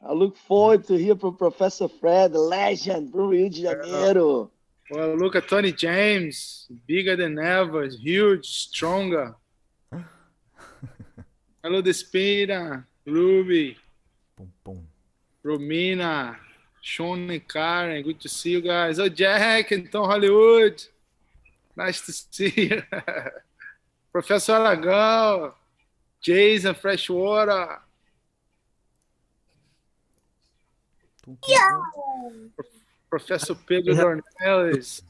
I look forward to hear from Professor Fred, the legend from Rio de Uh, Janeiro. well, look at Tony James, bigger than ever, huge, stronger. Hello, Despina, Ruby, Boom, boom. Romina, Sean and Karen. Good to see you guys. Oh, Jack and Tom Hollywood. Nice to see you. Professor Aragão, Jason Freshwater, Boom, boom, boom. Professor Pedro Dornelles,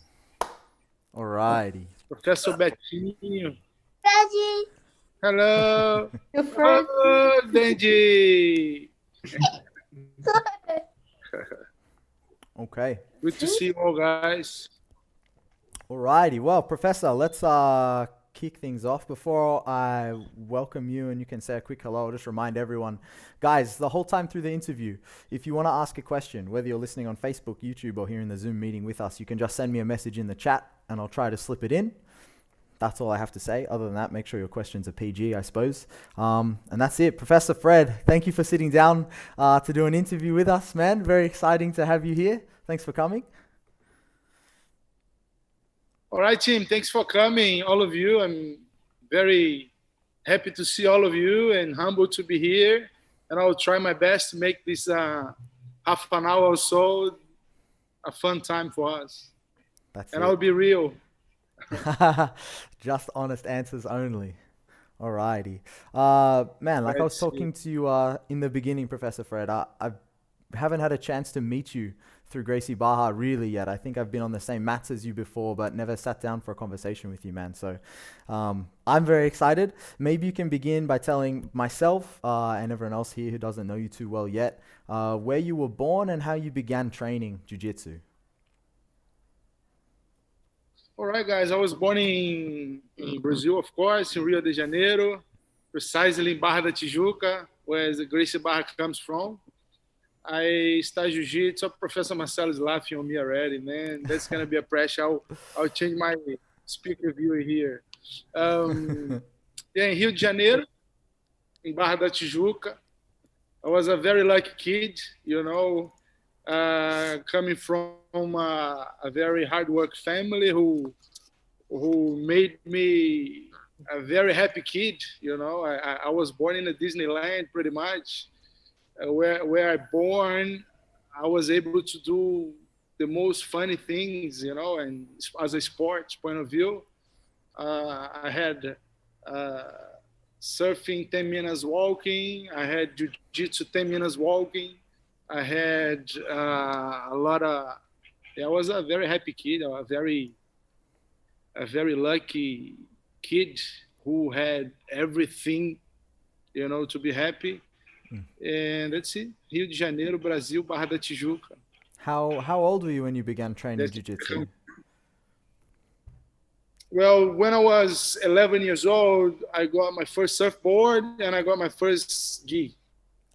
Alrighty. Professor Betinho. Daddy. Hello. Your friend. Oh, Benji. Okay. Good to see you all, guys. Alrighty. Well, Professor, let's kick things off. Before I welcome you and you can say a quick hello, I'll just remind everyone, guys, the whole time through the interview, if you want to ask a question, whether you're listening on Facebook, YouTube, or here in the Zoom meeting with us, you can just send me a message in the chat and I'll try to slip it in. That's all I have to say. Other than that, make sure your questions are PG, I suppose. And that's it. Professor Fred, thank you for sitting down to do an interview with us, man. Very exciting to have you here. Thanks for coming. All right, team. Thanks for coming, all of you. I'm very happy to see all of you and humbled to be here. And I'll try my best to make this half an hour or so a fun time for us. That's and it. I'll be real. Just honest answers only. Alrighty. Man, like I was talking to you in the beginning, Professor Fred, I haven't had a chance to meet you through Gracie Baja really yet. I think I've been on the same mats as you before, but never sat down for a conversation with you, man. So I'm very excited. Maybe you can begin by telling myself and everyone else here who doesn't know you too well yet, where you were born and how you began training Jiu-Jitsu. All right, guys. I was born in Brazil, of course, in Rio de Janeiro, precisely in Barra da Tijuca, where the Gracie Barra comes from. I started Jiu-Jitsu. Professor Marcelo is laughing on me already, man. That's going to be a pressure. I'll change my speaker view here. Yeah, in Rio de Janeiro, in Barra da Tijuca. I was a very lucky kid, you know, coming from a very hard work family who made me a very happy kid. You know, I was born in a Disneyland pretty much, where I born. I was able to do the most funny things, you know, and as a sports point of view, I had surfing 10 minutes walking. I had jiu-jitsu 10 minutes walking. I had a lot of. I was a very happy kid, a very lucky kid who had everything, you know, to be happy. And that's it. Rio de Janeiro, Brasil, Barra da Tijuca. How old were you when you began training Jiu-Jitsu? Well, when I was 11 years old, I got my first surfboard and I got my first gi.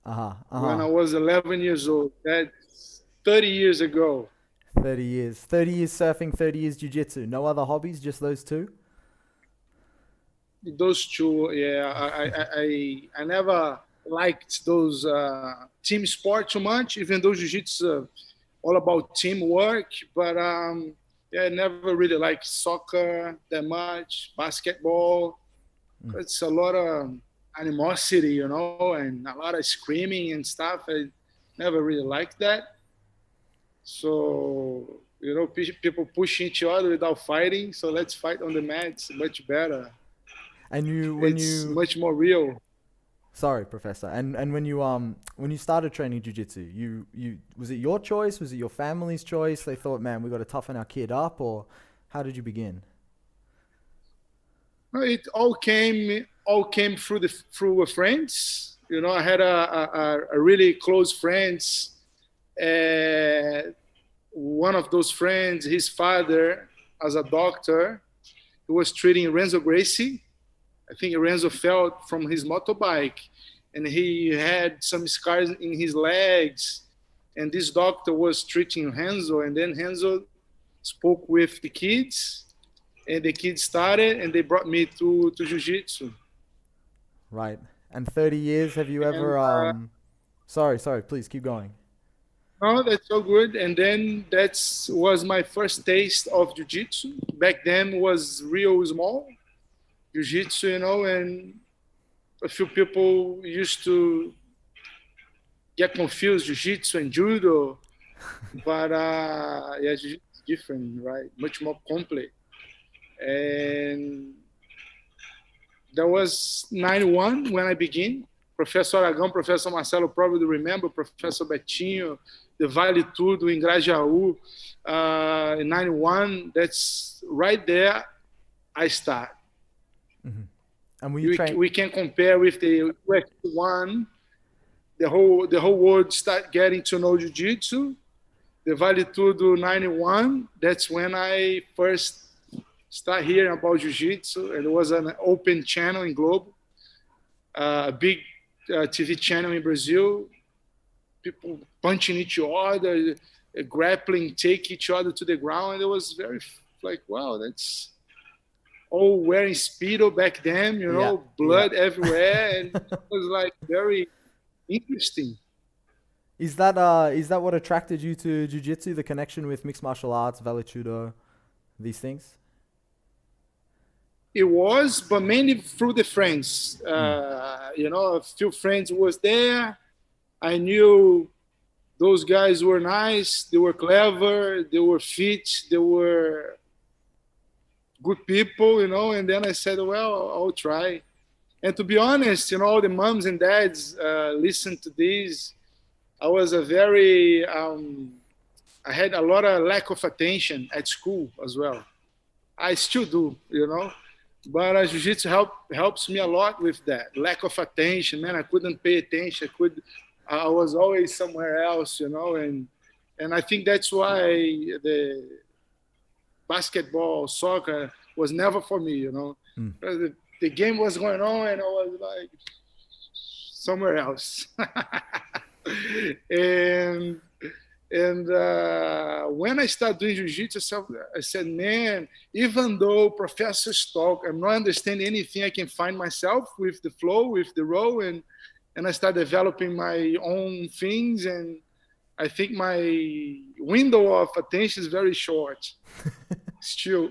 When I was 11 years old. That's 30 years ago. 30 years. 30 years surfing, 30 years jiu-jitsu. No other hobbies, just those two? Those two, yeah. I never liked those team sport too much, even though jiu-jitsu all about teamwork. But yeah, I never really liked soccer that much, basketball. It's a lot of animosity, you know, and a lot of screaming and stuff. I never really liked that. So, you know, people pushing each other without fighting. So let's fight on the mat. It's much better. And It's much more real. Sorry, Professor. And when you started training jiu-jitsu, you was it your choice? Was it your family's choice? They thought, man, we got to toughen our kid up, or how did you begin? It all came through friends. You know, I had a really close friends. One of those friends, his father, as a doctor, he was treating Renzo Gracie. I think Renzo fell from his motorbike, and he had some scars in his legs. And this doctor was treating Renzo, and then Renzo spoke with the kids, and the kids started, and they brought me to Jiu-Jitsu. Right. And 30 years, have you ever Sorry. Please keep going. No, that's so good. And then that was my first taste of jiu-jitsu. Back then was real small jiu-jitsu, and a few people used to get confused jiu-jitsu and judo, but yeah, jiu-jitsu is different, right? Much more complex. And that was 91 when I began. Professor Aragão, Professor Marcelo probably remember, Professor Betinho, the Vale Tudo in Grajaú, in 91. That's right there I start. Mm-hmm. And we can compare with the UFC1. The whole world start getting to know jiu-jitsu. The Vale Tudo 91, that's when I first start hearing about jiu-jitsu. And it was an open channel in Globo, a big TV channel in Brazil. People punching each other, grappling, take each other to the ground. And it was very like, wow, that's all wearing Speedo back then, blood everywhere. And it was like very interesting. Is that what attracted you to jiu-jitsu, the connection with mixed martial arts, Vale Tudo, these things? It was, but mainly through the friends. A few friends was there. I knew those guys were nice. They were clever. They were fit. They were good people, And then I said, well, I'll try. And to be honest, all the moms and dads listen to this. I was I had a lot of lack of attention at school as well. I still do, But jiu-jitsu helps me a lot with that. Lack of attention, man, I couldn't pay attention. I was always somewhere else, And I think that's why the basketball, soccer was never for me, The game was going on and I was like somewhere else. and when I started doing jiu-jitsu, I said, man, even though professors talk, I'm not understanding anything, I can find myself with the flow, with the row, and I started developing my own things. And I think my window of attention is very short still.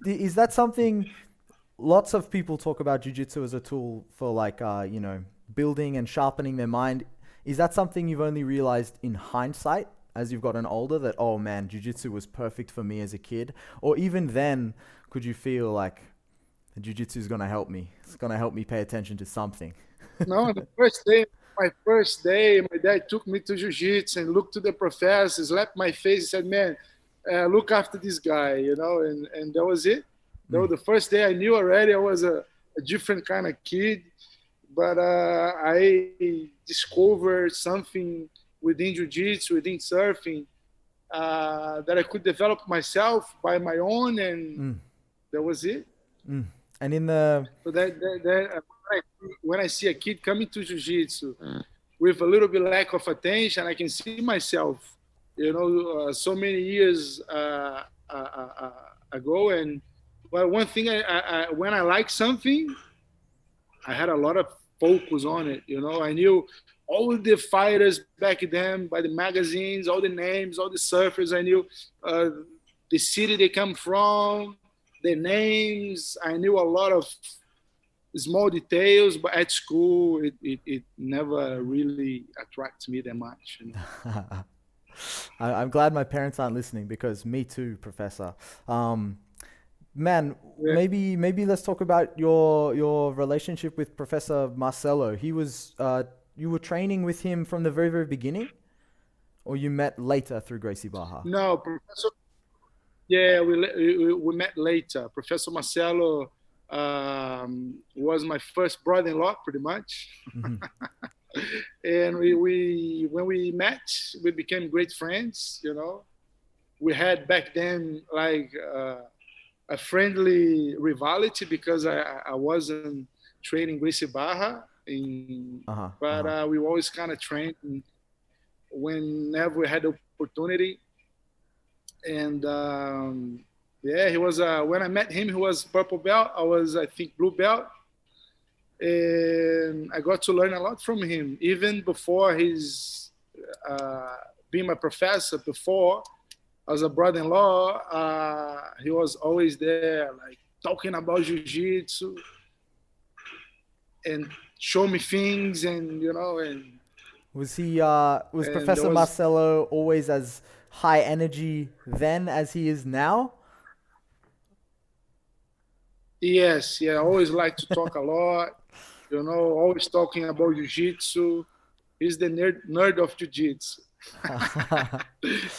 Is that something? Lots of people talk about jiu-jitsu as a tool for building and sharpening their mind. Is that something you've only realized in hindsight as you've gotten older, that, oh man, jiu-jitsu was perfect for me as a kid? Or even then, could you feel like jiu-jitsu is going to help me? It's going to help me pay attention to something. No, my first day, my dad took me to jiu-jitsu and looked to the professor, slapped my face and said, man, look after this guy, and that was it. That was the first day I knew already I was a different kind of kid. But I discovered something within jiu-jitsu, within surfing, that I could develop myself by my own, and that was it. And in the... So that when I see a kid coming to jiu-jitsu with a little bit lack of attention, I can see myself, so many years ago. And well, one thing, when I like something, I had a lot of focus on it. I knew all the fighters back then by the magazines, all the names, all the surfers. I knew the city they come from, the names. I knew a lot of small details, but at school, it never really attracted me that much. I'm glad my parents aren't listening, because me too, Professor. Man, yeah. Maybe let's talk about your relationship with Professor Marcelo. He was you were training with him from the very, very beginning, or you met later through Gracie Barra? No, Professor. Yeah, we met later. Professor Marcelo was my first brother-in-law, pretty much. Mm-hmm. And when we met, we became great friends. We had back then like a friendly rivalry, because I wasn't training Gracie Barra, but we always kind of trained whenever we had the opportunity. And he was when I met him, he was purple belt. I was, I think, blue belt. and I got to learn a lot from him. Even before his being my professor, before as a brother-in-law, he was always there, like talking about jiu-jitsu and show me things, and and Was and there Professor was Marcelo always as high energy then as he is now? yes, yeah, I always like to talk a lot, always talking about jiu-jitsu. He's the nerd of jiu-jitsu.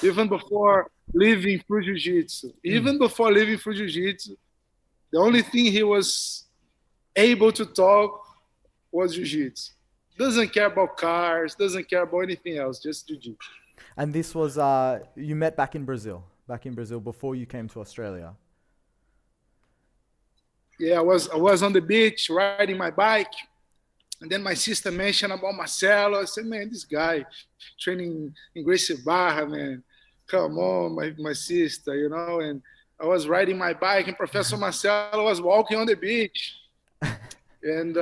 Even before leaving through jiu-jitsu. Even before leaving through jiu-jitsu, the only thing he was able to talk was jiu-jitsu. Doesn't care about cars, doesn't care about anything else, just jiu-jitsu. And this was you met back in Brazil before you came to Australia. Yeah, I was on the beach riding my bike, and then my sister mentioned about Marcelo. I said, man, this guy training in Gracie Barra, man. Come on, my sister, and I was riding my bike, and Professor Marcelo was walking on the beach. And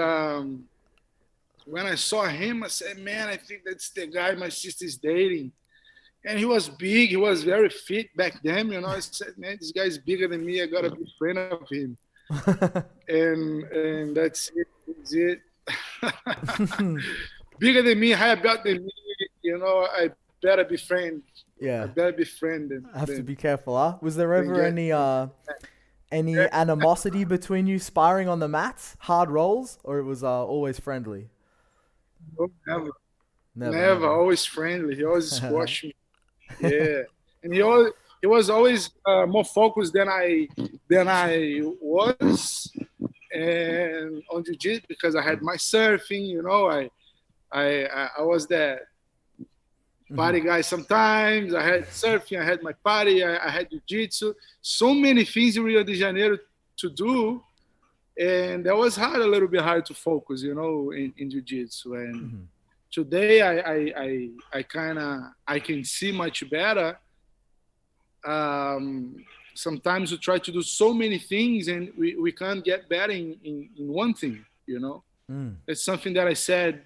when I saw him, I said, man, I think that's the guy my sister's dating. And he was big, he was very fit back then, I said, man, this guy's bigger than me, I gotta be a friend of him. And that's it. That's it. Bigger than me, higher belt than me, I better be friend. Yeah. I better be friend. I have to be careful, huh? Was there ever any animosity between you sparring on the mats, hard rolls, or it was always friendly? No, never. Always friendly. He always squashed me. Yeah, and he was always more focused than I was, and on jiu-jitsu, because I had my surfing. I was that party guy sometimes. I had surfing, I had my party, I had jiu-jitsu. So many things in Rio de Janeiro to do, and that was a little bit hard to focus, in jiu-jitsu. And today I can see much better. Sometimes we try to do so many things, and we can't get better in one thing, It's something that I said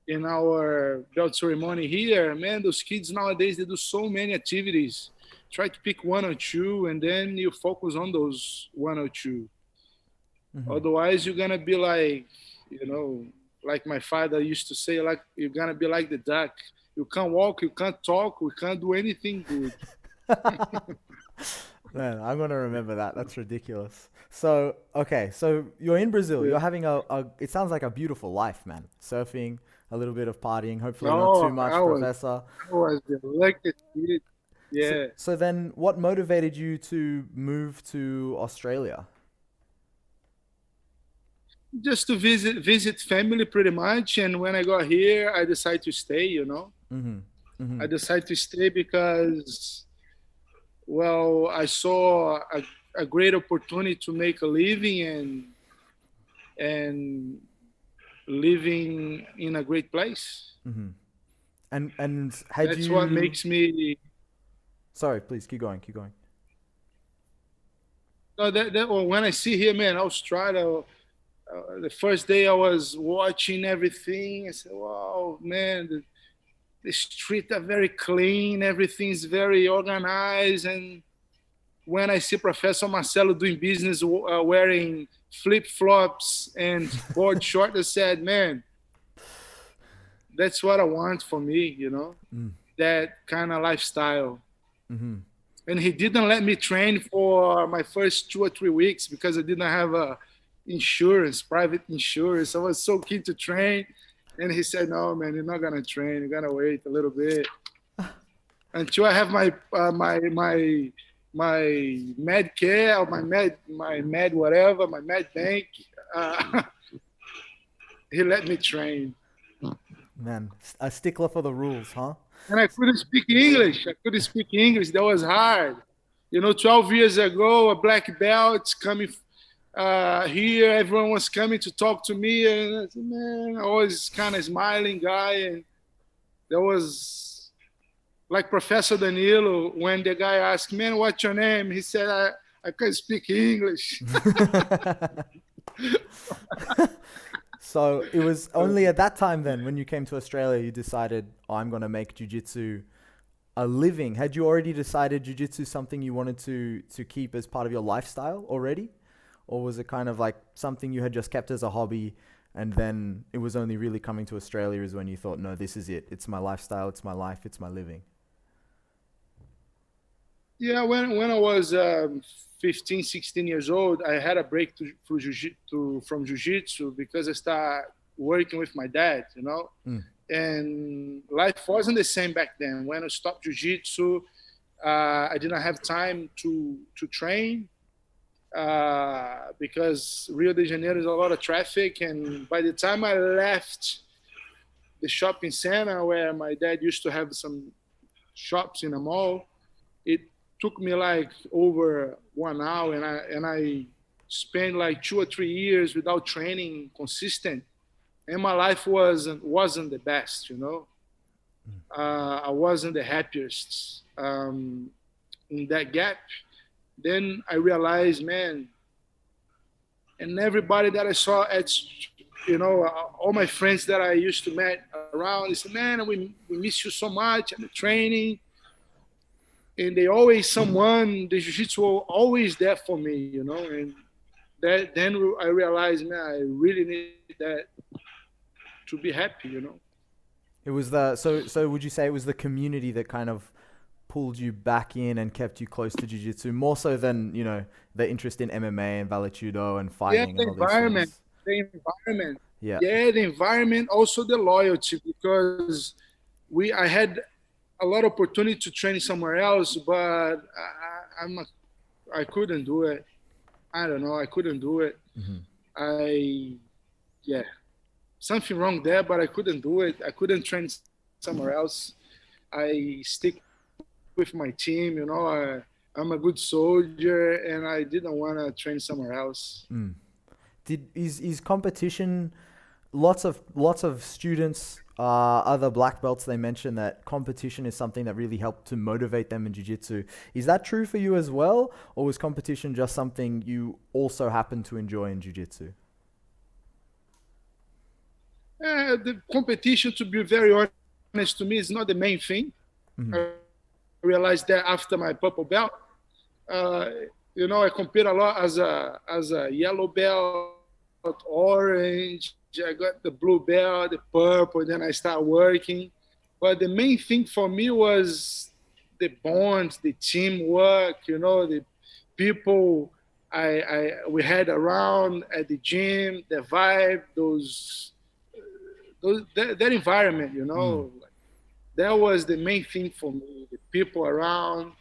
in our belt ceremony here. Man, those kids nowadays, they do so many activities. Try to pick one or two, and then you focus on those one or two. Otherwise, you're gonna be like, like my father used to say, like, you're gonna be like the duck. You can't walk, you can't talk, we can't do anything good. Man, I'm gonna remember that. That's ridiculous. So, okay, so you're in Brazil. You're having it sounds like a beautiful life, man. Surfing, a little bit of partying, hopefully not too much, Professor. I was elected. Yeah. So then what motivated you to move to Australia? Just to visit family, pretty much. And when I got here, I decided to stay, I decided to stay because, well, I saw a great opportunity to make a living and living in a great place. And that's what makes me. Sorry, please keep going. No, when I see here, man, Australia. The first day I was watching everything, I said, wow, man, the streets are very clean, everything's very organized. And when I see Professor Marcelo doing business wearing flip-flops and board shorts, I said, man, that's what I want for me, that kind of lifestyle. And he didn't let me train for my first 2 or 3 weeks because I didn't have private insurance. I was so keen to train, and he said, no, man, you're not gonna train, you're gonna wait a little bit until I have my med care or my med whatever, my med bank. He let me train. Man, a stickler for the rules, huh? And I couldn't speak English. That was hard. 12 years ago, a black belt coming here, everyone was coming to talk to me, and I said, man, I was kind of smiling guy. And there was like Professor Danilo, when the guy asked, man, what's your name? He said, I can't speak English. So it was only at that time then when you came to Australia you decided, oh, I'm going to make jiu-jitsu a living. Had you already decided jiu-jitsu something you wanted to keep as part of your lifestyle already? Or was it kind of like something you had just kept as a hobby and then it was only really coming to Australia is when you thought, no, this is it. It's my lifestyle, it's my life, it's my living. Yeah, when I was 15, 16 years old, I had a break from jiu-jitsu because I started working with my dad, you know. Mm. And life wasn't the same back then. When I stopped jiu-jitsu, I didn't have time to train because Rio de Janeiro is a lot of traffic. And by the time I left the shopping center where my dad used to have some shops in a mall, it took me like over 1 hour, and I spent like 2 or 3 years without training consistent, and my life wasn't the best, you know. I wasn't the happiest in that gap. Then I realized, man, and everybody that I saw at, you know, all my friends that I used to meet around, they said, man, we miss you so much and the training. And they always the jiu-jitsu always there for me, you know. And then I realized, man, I really need that to be happy, you know. It was so would you say it was the community that kind of pulled you back in and kept you close to jiu-jitsu more so than, you know, the interest in MMA and Vale Tudo and fighting Yeah, and all these things? the environment. Yeah. Yeah, the environment, also the loyalty, because I had a lot of opportunity to train somewhere else, but I couldn't do it. I don't know, I couldn't do it. Mm-hmm. Yeah, something wrong there, but I couldn't do it. I couldn't train somewhere else. I stick with my team, you know. I'm a good soldier, and I didn't want to train somewhere else. Mm. Is competition? Lots of students, other black belts, they mention that competition is something that really helped to motivate them in jiu-jitsu. Is that true for you as well, or was competition just something you also happen to enjoy in jiu-jitsu? The competition, to be very honest, to me, is not the main thing. Mm-hmm. I realized that after my purple belt. You know, I compete a lot as a yellow belt, orange. I got the blue belt, the purple, then I start working. But the main thing for me was the bonds, the teamwork, you know, the people we had around at the gym, the vibe, that environment, you know. That was the main thing for me. The people around,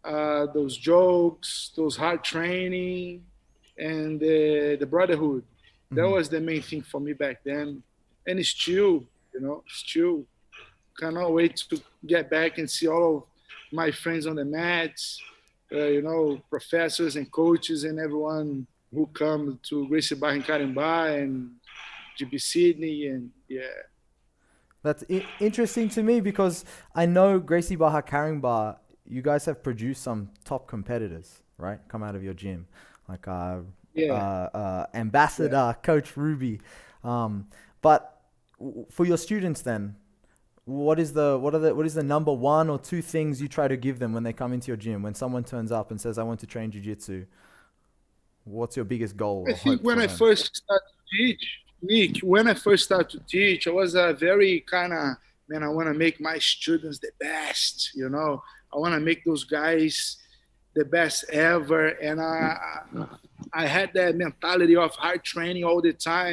those jokes, those hard training, and the brotherhood. That was the main thing for me back then. And it's still, you know, cannot wait to get back and see all of my friends on the mats, you know, professors and coaches and everyone who come to Gracie Barra in Carimbá and GB Sydney, and yeah. That's interesting to me because I know Gracie Barra Caringbah, you guys have produced some top competitors, right? Come out of your gym, like Ambassador, Coach Ruby. But for your students, then, what is the number one or two things you try to give them when they come into your gym? When someone turns up and says, "I want to train jiu-jitsu," what's your biggest goal? I think when I first started to teach, Nick, when I first started to teach, I was a very kind of, man, I want to make my students the best, you know. I want to make those guys the best ever. And I had that mentality of hard training all the time.